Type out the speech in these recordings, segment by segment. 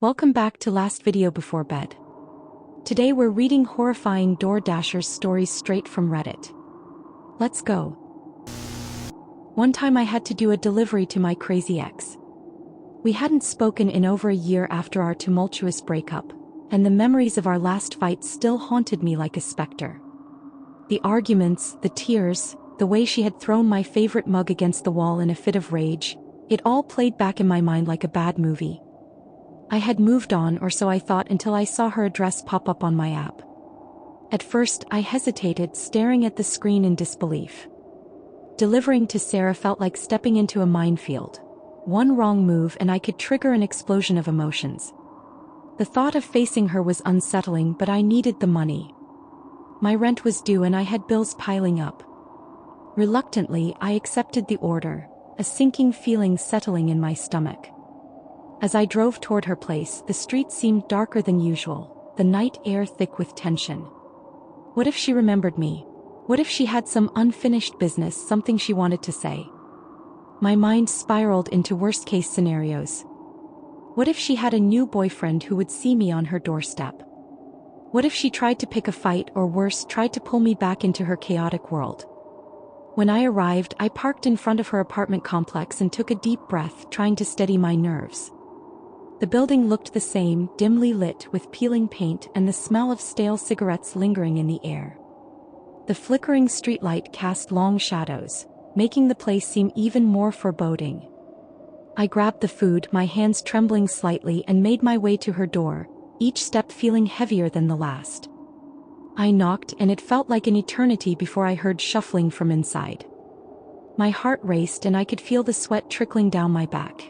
Welcome back to last video before bed. Today we're reading Horrifying Door Dashers stories straight from Reddit. Let's go. One time I had to do a delivery to my crazy ex. We hadn't spoken in over a year after our tumultuous breakup, and the memories of our last fight still haunted me like a specter. The arguments, the tears, the way she had thrown my favorite mug against the wall in a fit of rage, it all played back in my mind like a bad movie. I had moved on, or so I thought, until I saw her address pop up on my app. At first, I hesitated, staring at the screen in disbelief. Delivering to Sarah felt like stepping into a minefield. One wrong move and I could trigger an explosion of emotions. The thought of facing her was unsettling, but I needed the money. My rent was due and I had bills piling up. Reluctantly, I accepted the order, a sinking feeling settling in my stomach. As I drove toward her place, the street seemed darker than usual, the night air thick with tension. What if she remembered me? What if she had some unfinished business, something she wanted to say? My mind spiraled into worst-case scenarios. What if she had a new boyfriend who would see me on her doorstep? What if she tried to pick a fight, or worse, tried to pull me back into her chaotic world? When I arrived, I parked in front of her apartment complex and took a deep breath, trying to steady my nerves. The building looked the same, dimly lit with peeling paint and the smell of stale cigarettes lingering in the air. The flickering streetlight cast long shadows, making the place seem even more foreboding. I grabbed the food, my hands trembling slightly, and made my way to her door, each step feeling heavier than the last. I knocked, and it felt like an eternity before I heard shuffling from inside. My heart raced and I could feel the sweat trickling down my back.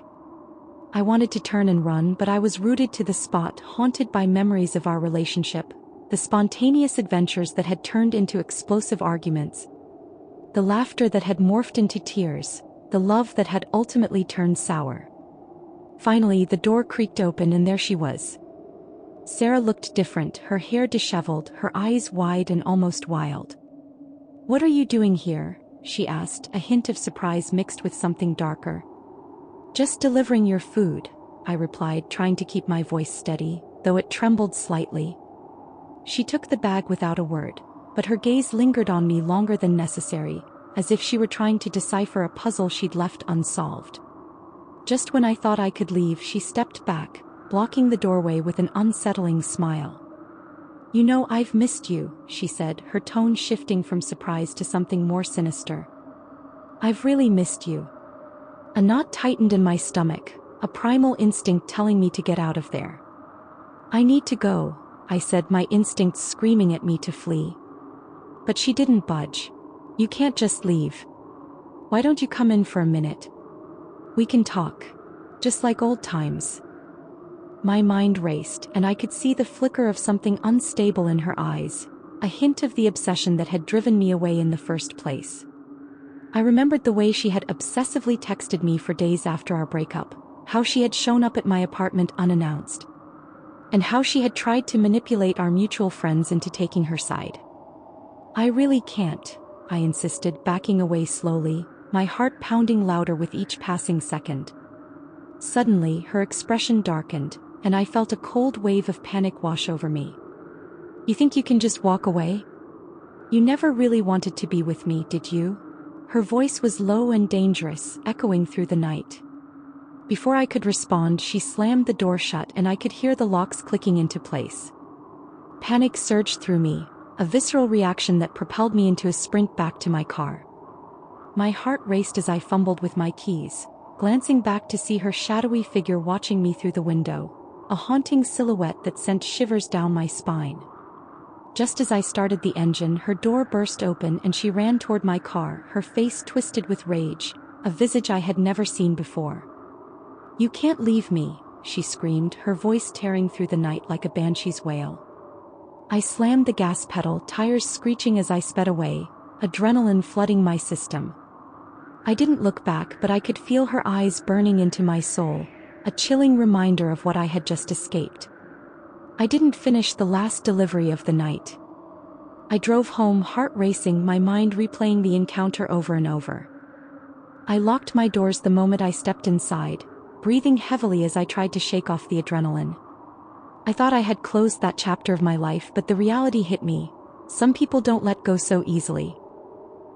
I wanted to turn and run, but I was rooted to the spot, haunted by memories of our relationship, the spontaneous adventures that had turned into explosive arguments, the laughter that had morphed into tears, the love that had ultimately turned sour. Finally, the door creaked open and there she was. Sarah looked different, her hair disheveled, her eyes wide and almost wild. "What are you doing here?" she asked, a hint of surprise mixed with something darker. "Just delivering your food," I replied, trying to keep my voice steady, though it trembled slightly. She took the bag without a word, but her gaze lingered on me longer than necessary, as if she were trying to decipher a puzzle she'd left unsolved. Just when I thought I could leave, she stepped back, blocking the doorway with an unsettling smile. "You know, I've missed you," she said, her tone shifting from surprise to something more sinister. "I've really missed you." A knot tightened in my stomach, a primal instinct telling me to get out of there. "I need to go," I said, my instincts screaming at me to flee. But she didn't budge. "You can't just leave. Why don't you come in for a minute? We can talk. Just like old times." My mind raced, and I could see the flicker of something unstable in her eyes, a hint of the obsession that had driven me away in the first place. I remembered the way she had obsessively texted me for days after our breakup, how she had shown up at my apartment unannounced, and how she had tried to manipulate our mutual friends into taking her side. "I really can't," I insisted, backing away slowly, my heart pounding louder with each passing second. Suddenly, her expression darkened, and I felt a cold wave of panic wash over me. "You think you can just walk away? You never really wanted to be with me, did you?" Her voice was low and dangerous, echoing through the night. Before I could respond, she slammed the door shut and I could hear the locks clicking into place. Panic surged through me, a visceral reaction that propelled me into a sprint back to my car. My heart raced as I fumbled with my keys, glancing back to see her shadowy figure watching me through the window, a haunting silhouette that sent shivers down my spine. Just as I started the engine, her door burst open and she ran toward my car, her face twisted with rage, a visage I had never seen before. "You can't leave me," she screamed, her voice tearing through the night like a banshee's wail. I slammed the gas pedal, tires screeching as I sped away, adrenaline flooding my system. I didn't look back, but I could feel her eyes burning into my soul, a chilling reminder of what I had just escaped. I didn't finish the last delivery of the night. I drove home, heart racing, my mind replaying the encounter over and over. I locked my doors the moment I stepped inside, breathing heavily as I tried to shake off the adrenaline. I thought I had closed that chapter of my life, but the reality hit me. Some people don't let go so easily.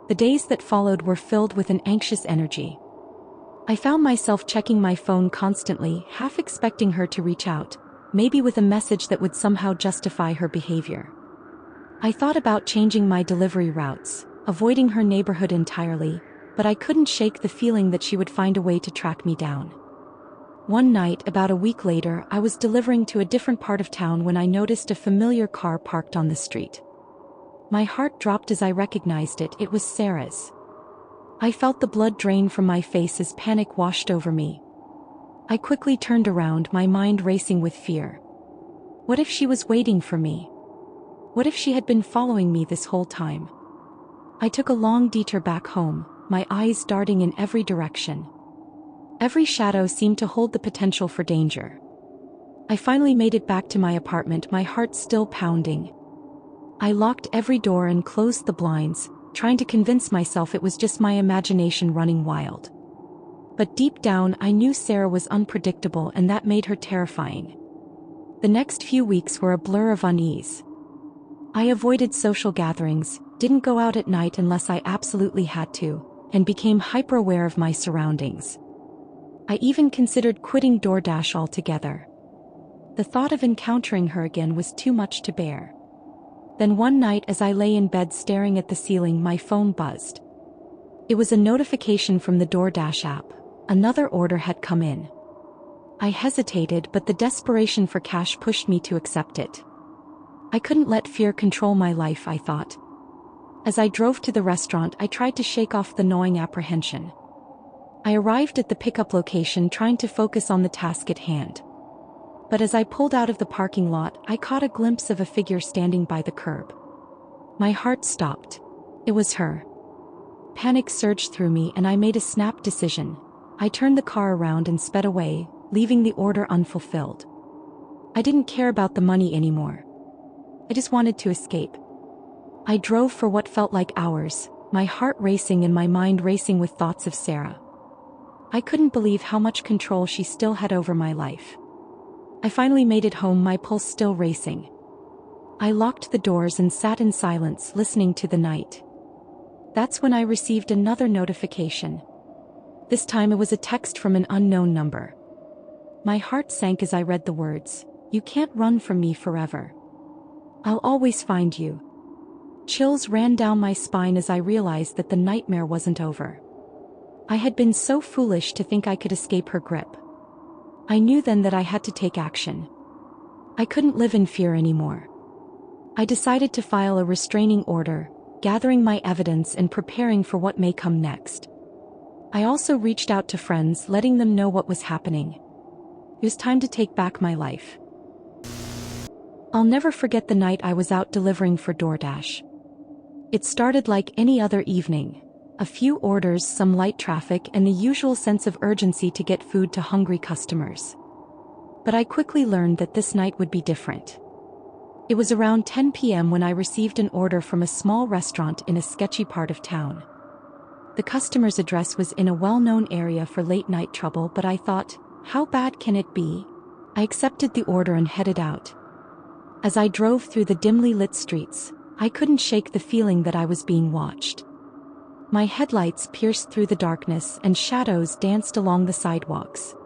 The days that followed were filled with an anxious energy. I found myself checking my phone constantly, half expecting her to reach out, maybe with a message that would somehow justify her behavior. I thought about changing my delivery routes, avoiding her neighborhood entirely, but I couldn't shake the feeling that she would find a way to track me down. One night, about a week later, I was delivering to a different part of town when I noticed a familiar car parked on the street. My heart dropped as I recognized it. It was Sarah's. I felt the blood drain from my face as panic washed over me. I quickly turned around, my mind racing with fear. What if she was waiting for me? What if she had been following me this whole time? I took a long detour back home, my eyes darting in every direction. Every shadow seemed to hold the potential for danger. I finally made it back to my apartment, my heart still pounding. I locked every door and closed the blinds, trying to convince myself it was just my imagination running wild. But deep down, I knew Sarah was unpredictable, and that made her terrifying. The next few weeks were a blur of unease. I avoided social gatherings, didn't go out at night unless I absolutely had to, and became hyper-aware of my surroundings. I even considered quitting DoorDash altogether. The thought of encountering her again was too much to bear. Then one night, as I lay in bed staring at the ceiling, my phone buzzed. It was a notification from the DoorDash app. Another order had come in. I hesitated, but the desperation for cash pushed me to accept it. I couldn't let fear control my life, I thought. As I drove to the restaurant, I tried to shake off the gnawing apprehension. I arrived at the pickup location trying to focus on the task at hand. But as I pulled out of the parking lot, I caught a glimpse of a figure standing by the curb. My heart stopped. It was her. Panic surged through me, and I made a snap decision. I turned the car around and sped away, leaving the order unfulfilled. I didn't care about the money anymore. I just wanted to escape. I drove for what felt like hours, my heart racing and my mind racing with thoughts of Sarah. I couldn't believe how much control she still had over my life. I finally made it home, my pulse still racing. I locked the doors and sat in silence, listening to the night. That's when I received another notification. This time it was a text from an unknown number. My heart sank as I read the words, "You can't run from me forever. I'll always find you." Chills ran down my spine as I realized that the nightmare wasn't over. I had been so foolish to think I could escape her grip. I knew then that I had to take action. I couldn't live in fear anymore. I decided to file a restraining order, gathering my evidence and preparing for what may come next. I also reached out to friends, letting them know what was happening. It was time to take back my life. I'll never forget the night I was out delivering for DoorDash. It started like any other evening. A few orders, some light traffic, and the usual sense of urgency to get food to hungry customers. But I quickly learned that this night would be different. It was around 10 p.m. when I received an order from a small restaurant in a sketchy part of town. The customer's address was in a well-known area for late-night trouble, but I thought, how bad can it be? I accepted the order and headed out. As I drove through the dimly lit streets, I couldn't shake the feeling that I was being watched. My headlights pierced through the darkness and shadows danced along the sidewalks.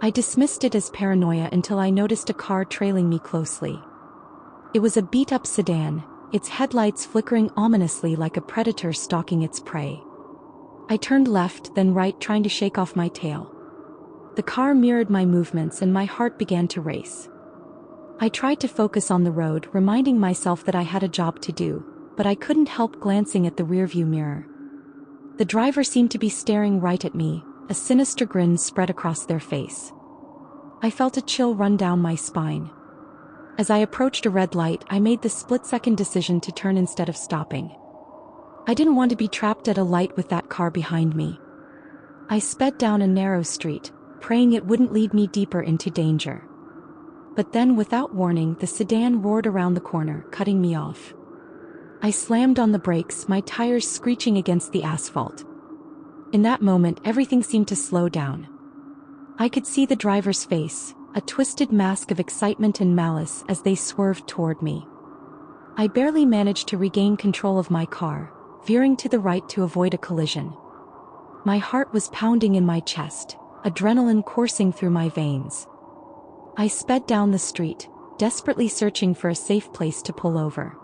I dismissed it as paranoia until I noticed a car trailing me closely. It was a beat-up sedan, its headlights flickering ominously like a predator stalking its prey. I turned left, then right, trying to shake off my tail. The car mirrored my movements and my heart began to race. I tried to focus on the road, reminding myself that I had a job to do, but I couldn't help glancing at the rearview mirror. The driver seemed to be staring right at me, a sinister grin spread across their face. I felt a chill run down my spine. As I approached a red light, I made the split-second decision to turn instead of stopping. I didn't want to be trapped at a light with that car behind me. I sped down a narrow street, praying it wouldn't lead me deeper into danger. But then, without warning, the sedan roared around the corner, cutting me off. I slammed on the brakes, my tires screeching against the asphalt. In that moment, everything seemed to slow down. I could see the driver's face, a twisted mask of excitement and malice as they swerved toward me. I barely managed to regain control of my car, veering to the right to avoid a collision. My heart was pounding in my chest, adrenaline coursing through my veins. I sped down the street, desperately searching for a safe place to pull over.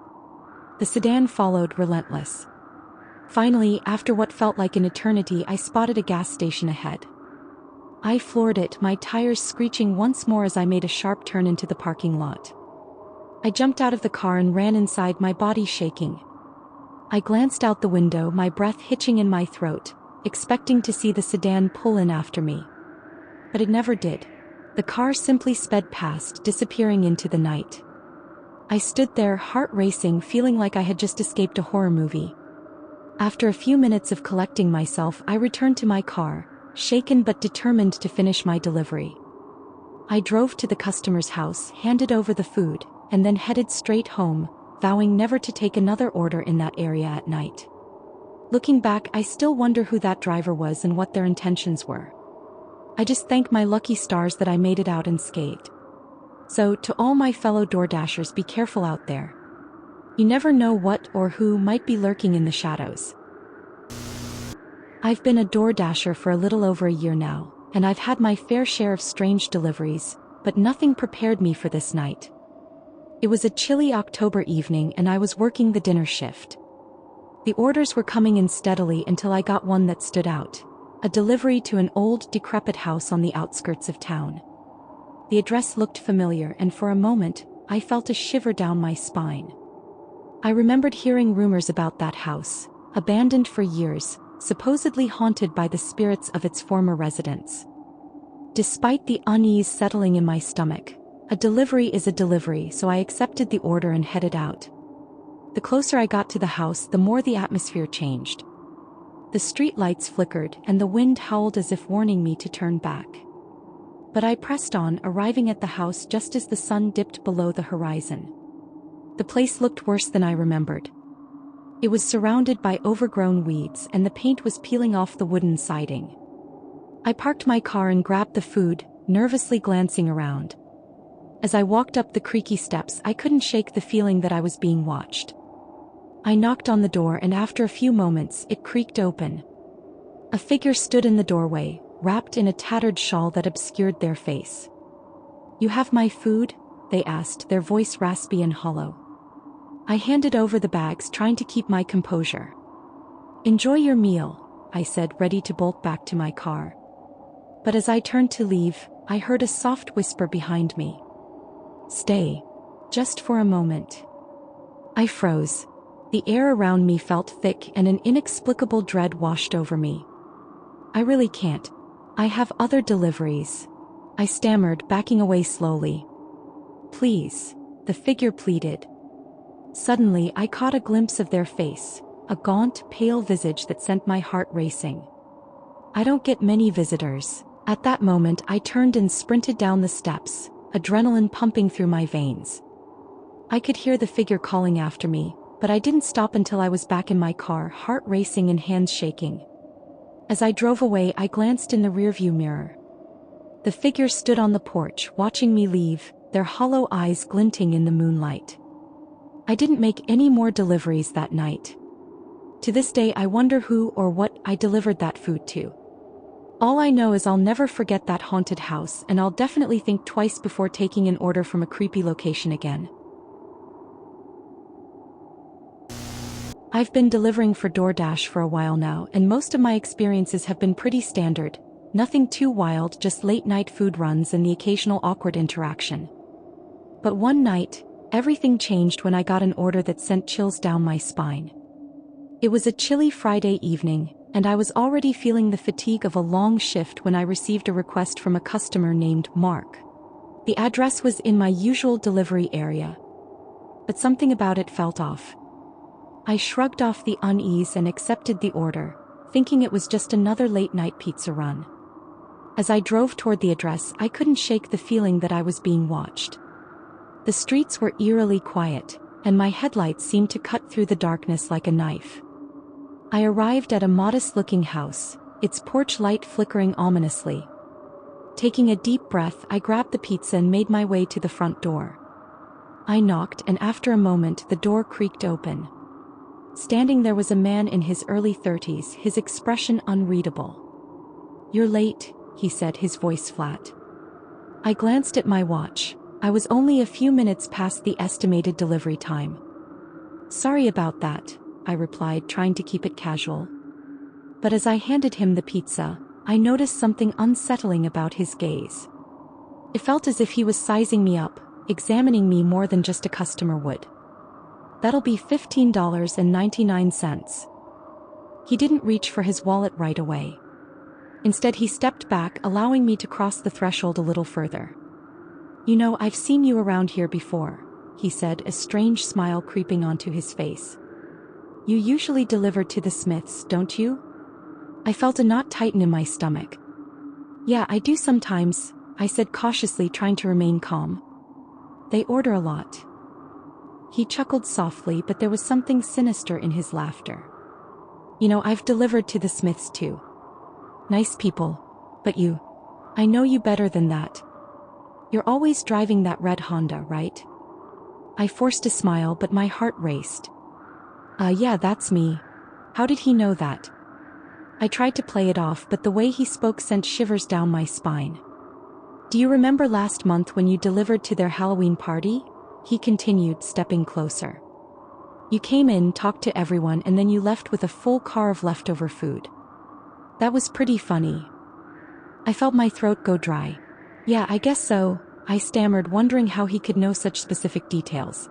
The sedan followed, relentless. Finally, after what felt like an eternity, I spotted a gas station ahead. I floored it, my tires screeching once more as I made a sharp turn into the parking lot. I jumped out of the car and ran inside, my body shaking. I glanced out the window, my breath hitching in my throat, expecting to see the sedan pull in after me. But it never did. The car simply sped past, disappearing into the night. I stood there, heart racing, feeling like I had just escaped a horror movie. After a few minutes of collecting myself, I returned to my car, shaken but determined to finish my delivery. I drove to the customer's house, handed over the food, and then headed straight home, vowing never to take another order in that area at night. Looking back, I still wonder who that driver was and what their intentions were. I just thank my lucky stars that I made it out unscathed. So, to all my fellow DoorDashers, be careful out there. You never know what or who might be lurking in the shadows. I've been a DoorDasher for a little over a year now, and I've had my fair share of strange deliveries, but nothing prepared me for this night. It was a chilly October evening and I was working the dinner shift. The orders were coming in steadily until I got one that stood out. A delivery to an old, decrepit house on the outskirts of town. The address looked familiar, and for a moment, I felt a shiver down my spine. I remembered hearing rumors about that house, abandoned for years, supposedly haunted by the spirits of its former residents. Despite the unease settling in my stomach, a delivery is a delivery, so I accepted the order and headed out. The closer I got to the house, the more the atmosphere changed. The street lights flickered, and the wind howled as if warning me to turn back. But I pressed on, arriving at the house just as the sun dipped below the horizon. The place looked worse than I remembered. It was surrounded by overgrown weeds, and the paint was peeling off the wooden siding. I parked my car and grabbed the food, nervously glancing around. As I walked up the creaky steps, I couldn't shake the feeling that I was being watched. I knocked on the door, and after a few moments, it creaked open. A figure stood in the doorway, wrapped in a tattered shawl that obscured their face. "You have my food?" they asked, their voice raspy and hollow. I handed over the bags, trying to keep my composure. "Enjoy your meal," I said, ready to bolt back to my car. But as I turned to leave, I heard a soft whisper behind me. "Stay. Just for a moment." I froze. The air around me felt thick, and an inexplicable dread washed over me. "I really can't. I have other deliveries," I stammered, backing away slowly. "Please," the figure pleaded. Suddenly, I caught a glimpse of their face, a gaunt, pale visage that sent my heart racing. "I don't get many visitors." At that moment, I turned and sprinted down the steps, adrenaline pumping through my veins. I could hear the figure calling after me, but I didn't stop until I was back in my car, heart racing and hands shaking. As I drove away, I glanced in the rearview mirror. The figure stood on the porch, watching me leave, their hollow eyes glinting in the moonlight. I didn't make any more deliveries that night. To this day, I wonder who or what I delivered that food to. All I know is I'll never forget that haunted house, and I'll definitely think twice before taking an order from a creepy location again. I've been delivering for DoorDash for a while now, and most of my experiences have been pretty standard. Nothing too wild, just late-night food runs and the occasional awkward interaction. But one night, everything changed when I got an order that sent chills down my spine. It was a chilly Friday evening, and I was already feeling the fatigue of a long shift when I received a request from a customer named Mark. The address was in my usual delivery area, but something about it felt off. I shrugged off the unease and accepted the order, thinking it was just another late-night pizza run. As I drove toward the address, I couldn't shake the feeling that I was being watched. The streets were eerily quiet, and my headlights seemed to cut through the darkness like a knife. I arrived at a modest-looking house, its porch light flickering ominously. Taking a deep breath, I grabbed the pizza and made my way to the front door. I knocked, and after a moment the door creaked open. Standing there was a man in his early 30s, his expression unreadable. "You're late," he said, his voice flat. I glanced at my watch. I was only a few minutes past the estimated delivery time. "Sorry about that," I replied, trying to keep it casual. But as I handed him the pizza, I noticed something unsettling about his gaze. It felt as if he was sizing me up, examining me more than just a customer would. "That'll be $15.99. He didn't reach for his wallet right away. Instead, he stepped back, allowing me to cross the threshold a little further. "You know, I've seen you around here before," he said, a strange smile creeping onto his face. "You usually deliver to the Smiths, don't you?" I felt a knot tighten in my stomach. "Yeah, I do sometimes," I said cautiously, trying to remain calm. "They order a lot." He chuckled softly, but there was something sinister in his laughter. "You know, I've delivered to the Smiths too. Nice people. But you. I know you better than that. You're always driving that red Honda, right?" I forced a smile, but my heart raced. Yeah, that's me. How did he know that?" I tried to play it off, but the way he spoke sent shivers down my spine. "Do you remember last month when you delivered to their Halloween party?" he continued, stepping closer. "You came in, talked to everyone, and then you left with a full car of leftover food. That was pretty funny." I felt my throat go dry. "Yeah, I guess so," I stammered, wondering how he could know such specific details.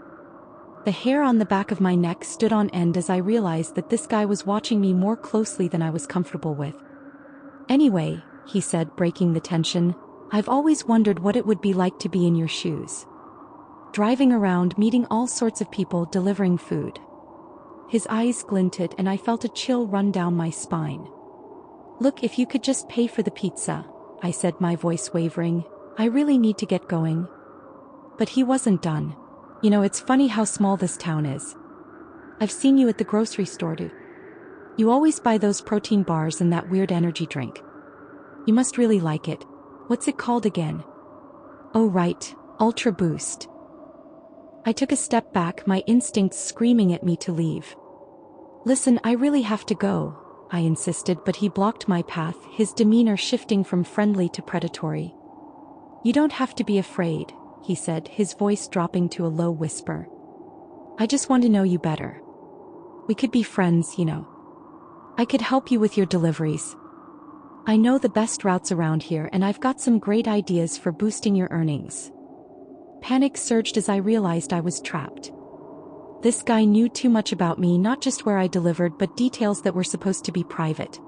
The hair on the back of my neck stood on end as I realized that this guy was watching me more closely than I was comfortable with. "Anyway," he said, breaking the tension, "I've always wondered what it would be like to be in your shoes. Driving around, meeting all sorts of people, delivering food." His eyes glinted and I felt a chill run down my spine. "Look, if you could just pay for the pizza," I said, my voice wavering. "I really need to get going." But he wasn't done. "You know, it's funny how small this town is. I've seen you at the grocery store too. You always buy those protein bars and that weird energy drink. You must really like it. What's it called again?" "Oh right, Ultra Boost." I took a step back, my instincts screaming at me to leave. "Listen, I really have to go," I insisted, but he blocked my path, his demeanor shifting from friendly to predatory. "You don't have to be afraid," he said, his voice dropping to a low whisper. "I just want to know you better. We could be friends, you know. I could help you with your deliveries. I know the best routes around here, and I've got some great ideas for boosting your earnings." Panic surged as I realized I was trapped. This guy knew too much about me, not just where I delivered, but details that were supposed to be private.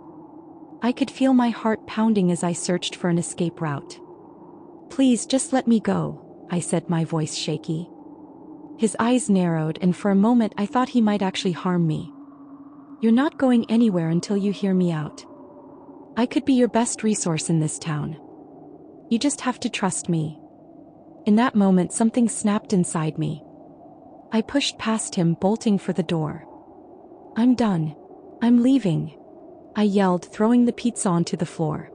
I could feel my heart pounding as I searched for an escape route. "Please, just let me go," I said, my voice shaky. His eyes narrowed, and for a moment I thought he might actually harm me. "You're not going anywhere until you hear me out. I could be your best resource in this town. You just have to trust me." In that moment, something snapped inside me. I pushed past him, bolting for the door. "I'm done. I'm leaving," I yelled, throwing the pizza onto the floor.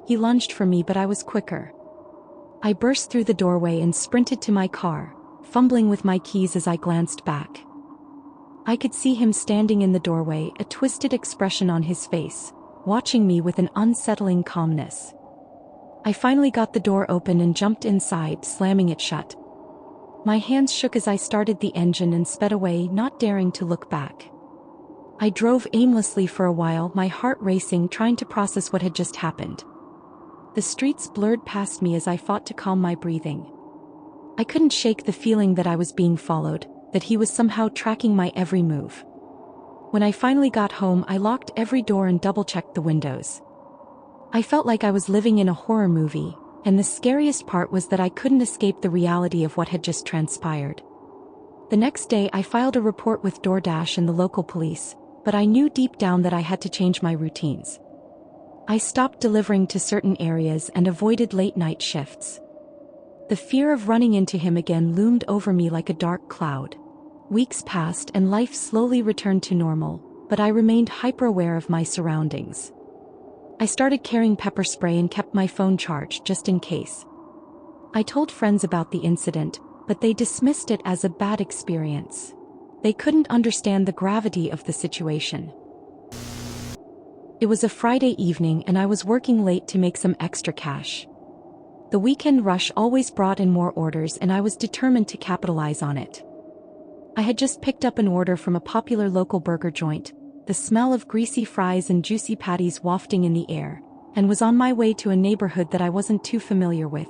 He lunged for me, but I was quicker. I burst through the doorway and sprinted to my car, fumbling with my keys as I glanced back. I could see him standing in the doorway, a twisted expression on his face, watching me with an unsettling calmness. I finally got the door open and jumped inside, slamming it shut. My hands shook as I started the engine and sped away, not daring to look back. I drove aimlessly for a while, my heart racing, trying to process what had just happened. The streets blurred past me as I fought to calm my breathing. I couldn't shake the feeling that I was being followed, that he was somehow tracking my every move. When I finally got home, I locked every door and double-checked the windows. I felt like I was living in a horror movie, and the scariest part was that I couldn't escape the reality of what had just transpired. The next day, I filed a report with DoorDash and the local police, but I knew deep down that I had to change my routines. I stopped delivering to certain areas and avoided late-night shifts. The fear of running into him again loomed over me like a dark cloud. Weeks passed and life slowly returned to normal, but I remained hyper-aware of my surroundings. I started carrying pepper spray and kept my phone charged just in case. I told friends about the incident, but they dismissed it as a bad experience. They couldn't understand the gravity of the situation. It was a Friday evening and I was working late to make some extra cash. The weekend rush always brought in more orders and I was determined to capitalize on it. I had just picked up an order from a popular local burger joint, the smell of greasy fries and juicy patties wafting in the air, and was on my way to a neighborhood that I wasn't too familiar with.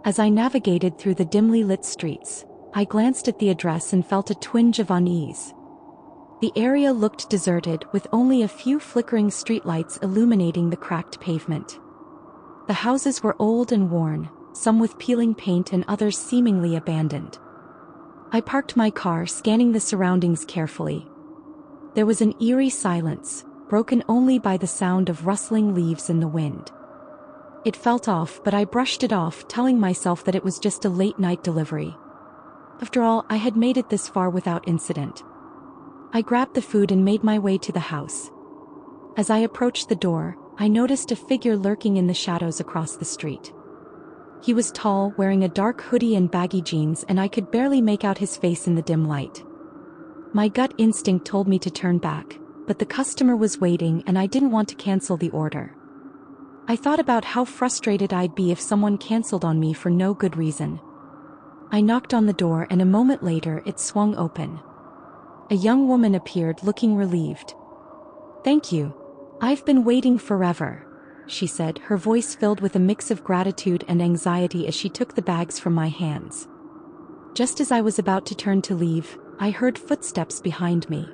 As I navigated through the dimly lit streets, I glanced at the address and felt a twinge of unease. The area looked deserted with only a few flickering streetlights illuminating the cracked pavement. The houses were old and worn, some with peeling paint and others seemingly abandoned. I parked my car, scanning the surroundings carefully. There was an eerie silence, broken only by the sound of rustling leaves in the wind. It felt off, but I brushed it off, telling myself that it was just a late-night delivery. After all, I had made it this far without incident. I grabbed the food and made my way to the house. As I approached the door, I noticed a figure lurking in the shadows across the street. He was tall, wearing a dark hoodie and baggy jeans, and I could barely make out his face in the dim light. My gut instinct told me to turn back, but the customer was waiting and I didn't want to cancel the order. I thought about how frustrated I'd be if someone canceled on me for no good reason. I knocked on the door and a moment later it swung open. A young woman appeared, looking relieved. "Thank you. I've been waiting forever," she said, her voice filled with a mix of gratitude and anxiety as she took the bags from my hands. Just as I was about to turn to leave, I heard footsteps behind me.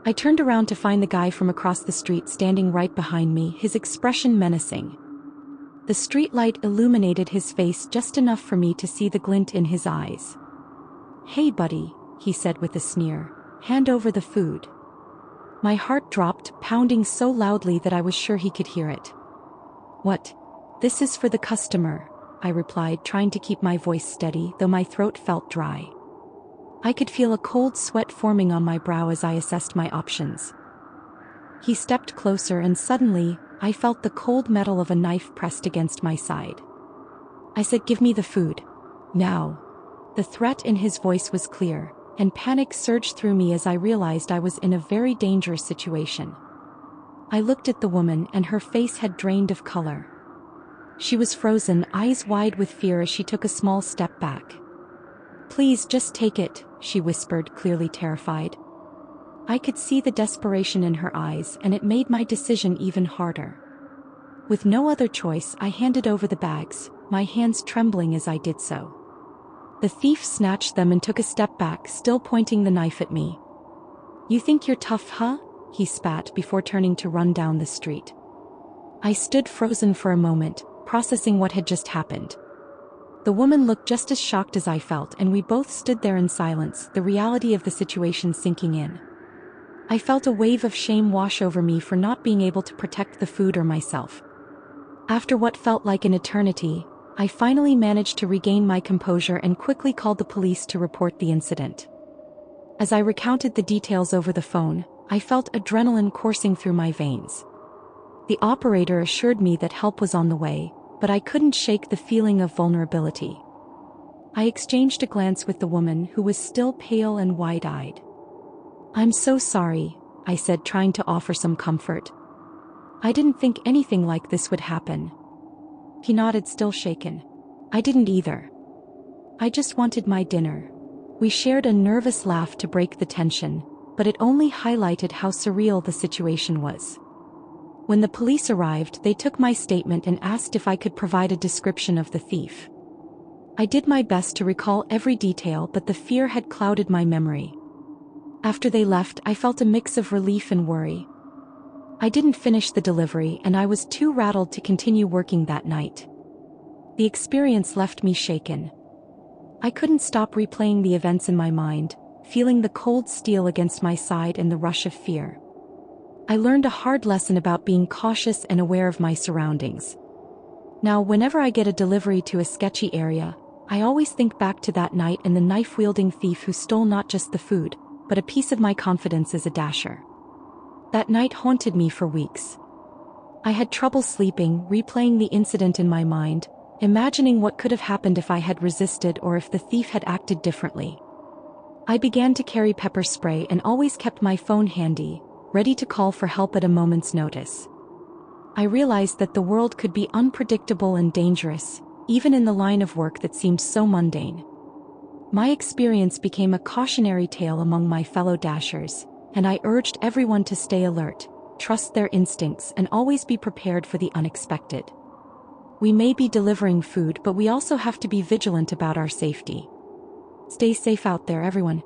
I turned around to find the guy from across the street standing right behind me, his expression menacing. The streetlight illuminated his face just enough for me to see the glint in his eyes. "Hey buddy," he said with a sneer, "hand over the food." My heart dropped, pounding so loudly that I was sure he could hear it. "What? This is for the customer," I replied, trying to keep my voice steady, though my throat felt dry. I could feel a cold sweat forming on my brow as I assessed my options. He stepped closer and suddenly, I felt the cold metal of a knife pressed against my side. I said, "Give me the food. Now." The threat in his voice was clear, and panic surged through me as I realized I was in a very dangerous situation. I looked at the woman and her face had drained of color. She was frozen, eyes wide with fear as she took a small step back. "Please just take it," she whispered, clearly terrified. I could see the desperation in her eyes and it made my decision even harder. With no other choice, I handed over the bags, my hands trembling as I did so. The thief snatched them and took a step back, still pointing the knife at me. "You think you're tough, huh?" he spat before turning to run down the street. I stood frozen for a moment, processing what had just happened. The woman looked just as shocked as I felt, and we both stood there in silence, the reality of the situation sinking in. I felt a wave of shame wash over me for not being able to protect the food or myself. After what felt like an eternity, I finally managed to regain my composure and quickly called the police to report the incident. As I recounted the details over the phone, I felt adrenaline coursing through my veins. The operator assured me that help was on the way, but I couldn't shake the feeling of vulnerability. I exchanged a glance with the woman, who was still pale and wide-eyed. "I'm so sorry," I said, trying to offer some comfort. "I didn't think anything like this would happen." He nodded, still shaken. "I didn't either. I just wanted my dinner." We shared a nervous laugh to break the tension, but it only highlighted how surreal the situation was. When the police arrived, they took my statement and asked if I could provide a description of the thief. I did my best to recall every detail, but the fear had clouded my memory. After they left, I felt a mix of relief and worry. I didn't finish the delivery, and I was too rattled to continue working that night. The experience left me shaken. I couldn't stop replaying the events in my mind, feeling the cold steel against my side and the rush of fear. I learned a hard lesson about being cautious and aware of my surroundings. Now, whenever I get a delivery to a sketchy area, I always think back to that night and the knife-wielding thief who stole not just the food, but a piece of my confidence as a dasher. That night haunted me for weeks. I had trouble sleeping, replaying the incident in my mind, imagining what could have happened if I had resisted or if the thief had acted differently. I began to carry pepper spray and always kept my phone handy, ready to call for help at a moment's notice. I realized that the world could be unpredictable and dangerous, even in the line of work that seemed so mundane. My experience became a cautionary tale among my fellow Dashers, and I urged everyone to stay alert, trust their instincts, and always be prepared for the unexpected. We may be delivering food, but we also have to be vigilant about our safety. Stay safe out there, everyone.